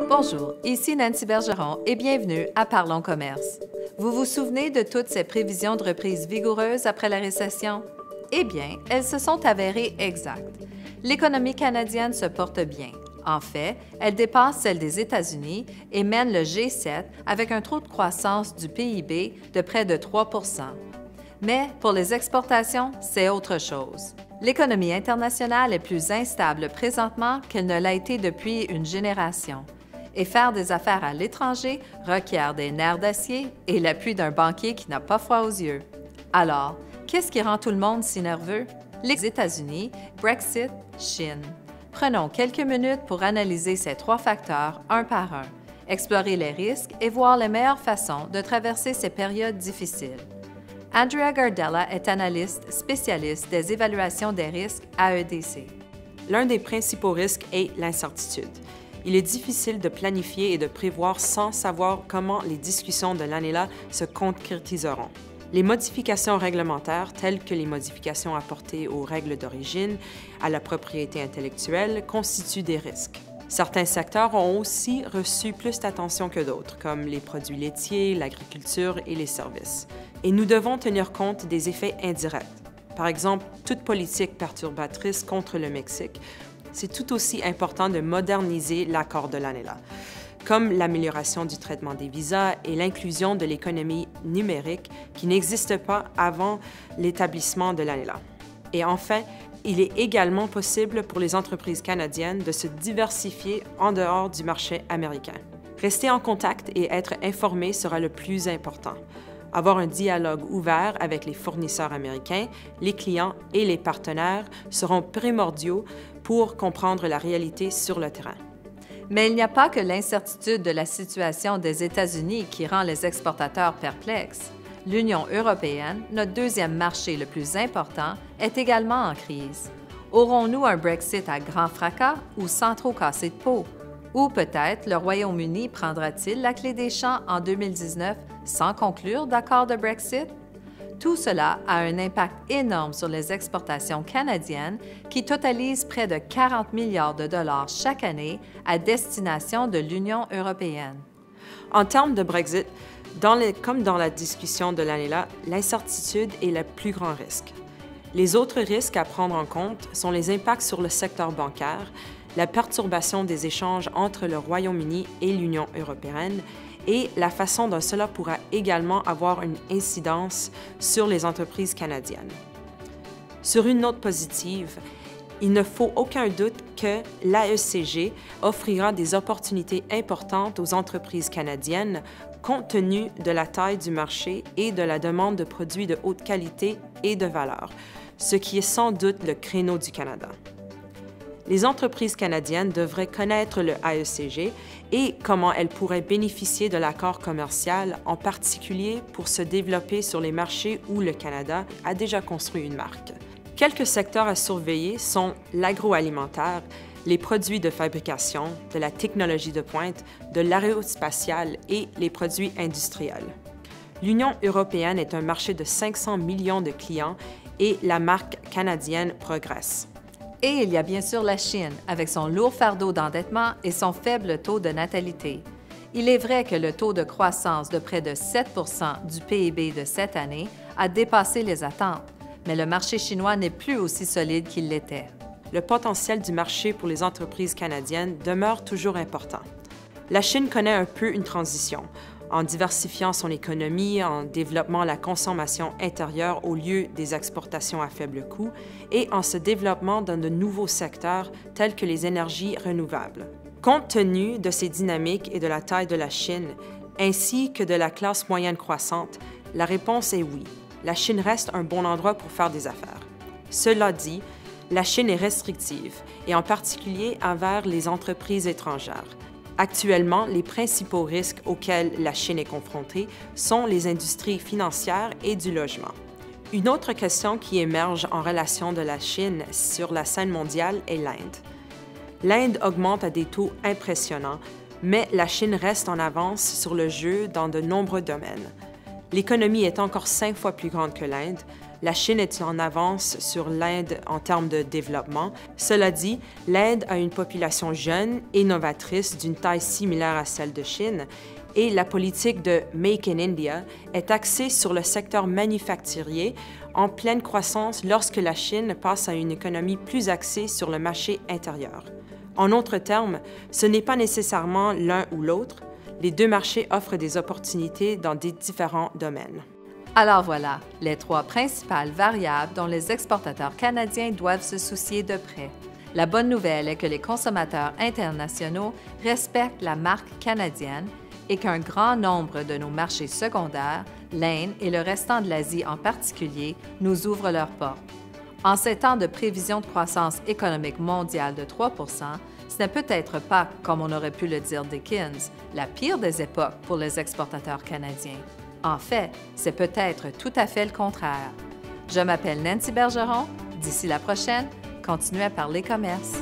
Bonjour, ici Nancy Bergeron et bienvenue à Parlons Commerce. Vous vous souvenez de toutes ces prévisions de reprise vigoureuses après la récession? Eh bien, elles se sont avérées exactes. L'économie canadienne se porte bien. En fait, elle dépasse celle des États-Unis et mène le G7 avec un taux de croissance du PIB de près de 3 %. Mais pour les exportations, c'est autre chose. L'économie internationale est plus instable présentement qu'elle ne l'a été depuis une génération. Et faire des affaires à l'étranger requiert des nerfs d'acier et l'appui d'un banquier qui n'a pas froid aux yeux. Alors, qu'est-ce qui rend tout le monde si nerveux? Les États-Unis, Brexit, Chine. Prenons quelques minutes pour analyser ces trois facteurs un par un, explorer les risques et voir les meilleures façons de traverser ces périodes difficiles. Andrea Gardella est analyste spécialiste des évaluations des risques à EDC. L'un des principaux risques est l'incertitude. Il est difficile de planifier et de prévoir sans savoir comment les discussions de l'année-là se concrétiseront. Les modifications réglementaires, telles que les modifications apportées aux règles d'origine, à la propriété intellectuelle, constituent des risques. Certains secteurs ont aussi reçu plus d'attention que d'autres, comme les produits laitiers, l'agriculture et les services. Et nous devons tenir compte des effets indirects. Par exemple, toute politique perturbatrice contre le Mexique, c'est tout aussi important de moderniser l'accord de l'année-là, comme l'amélioration du traitement des visas et l'inclusion de l'économie numérique qui n'existe pas avant l'établissement de l'année-là. Et enfin, il est également possible pour les entreprises canadiennes de se diversifier en dehors du marché américain. Rester en contact et être informé sera le plus important. Avoir un dialogue ouvert avec les fournisseurs américains, les clients et les partenaires seront primordiaux pour comprendre la réalité sur le terrain. Mais il n'y a pas que l'incertitude de la situation des États-Unis qui rend les exportateurs perplexes. L'Union européenne, notre deuxième marché le plus important, est également en crise. Aurons-nous un Brexit à grand fracas ou sans trop casser de peau? Ou peut-être le Royaume-Uni prendra-t-il la clé des champs en 2019 sans conclure d'accord de Brexit? Tout cela a un impact énorme sur les exportations canadiennes qui totalisent près de 40 milliards de dollars chaque année à destination de l'Union européenne. En termes de Brexit, comme dans la discussion de l'année-là, l'incertitude est le plus grand risque. Les autres risques à prendre en compte sont les impacts sur le secteur bancaire, la perturbation des échanges entre le Royaume-Uni et l'Union européenne et la façon dont cela pourra également avoir une incidence sur les entreprises canadiennes. Sur une note positive, il ne faut aucun doute que l'AECG offrira des opportunités importantes aux entreprises canadiennes compte tenu de la taille du marché et de la demande de produits de haute qualité et de valeur, ce qui est sans doute le créneau du Canada. Les entreprises canadiennes devraient connaître le AECG et comment elles pourraient bénéficier de l'accord commercial, en particulier pour se développer sur les marchés où le Canada a déjà construit une marque. Quelques secteurs à surveiller sont l'agroalimentaire, les produits de fabrication, de la technologie de pointe, de l'aérospatiale et les produits industriels. L'Union européenne est un marché de 500 millions de clients et la marque canadienne progresse. Et il y a bien sûr la Chine, avec son lourd fardeau d'endettement et son faible taux de natalité. Il est vrai que le taux de croissance de près de 7 % du PIB de cette année a dépassé les attentes, mais le marché chinois n'est plus aussi solide qu'il l'était. Le potentiel du marché pour les entreprises canadiennes demeure toujours important. La Chine connaît un peu une transition, en diversifiant son économie, en développant la consommation intérieure au lieu des exportations à faible coût et en se développant dans de nouveaux secteurs tels que les énergies renouvelables. Compte tenu de ces dynamiques et de la taille de la Chine, ainsi que de la classe moyenne croissante, la réponse est oui. La Chine reste un bon endroit pour faire des affaires. Cela dit, la Chine est restrictive, et en particulier envers les entreprises étrangères. Actuellement, les principaux risques auxquels la Chine est confrontée sont les industries financières et du logement. Une autre question qui émerge en relation de la Chine sur la scène mondiale est l'Inde. L'Inde augmente à des taux impressionnants, mais la Chine reste en avance sur le jeu dans de nombreux domaines. L'économie est encore 5 fois plus grande que l'Inde, la Chine est en avance sur l'Inde en termes de développement. Cela dit, l'Inde a une population jeune et novatrice d'une taille similaire à celle de Chine, et la politique de Make in India est axée sur le secteur manufacturier en pleine croissance lorsque la Chine passe à une économie plus axée sur le marché intérieur. En d'autres termes, ce n'est pas nécessairement l'un ou l'autre. Les deux marchés offrent des opportunités dans des différents domaines. Alors voilà, les trois principales variables dont les exportateurs canadiens doivent se soucier de près. La bonne nouvelle est que les consommateurs internationaux respectent la marque canadienne et qu'un grand nombre de nos marchés secondaires, l'Inde et le restant de l'Asie en particulier, nous ouvrent leurs portes. En ces temps de prévision de croissance économique mondiale de 3 ce n'est peut-être pas, comme on aurait pu le dire Dickens, la pire des époques pour les exportateurs canadiens. En fait, c'est peut-être tout à fait le contraire. Je m'appelle Nancy Bergeron. D'ici la prochaine, continuez à parler commerce.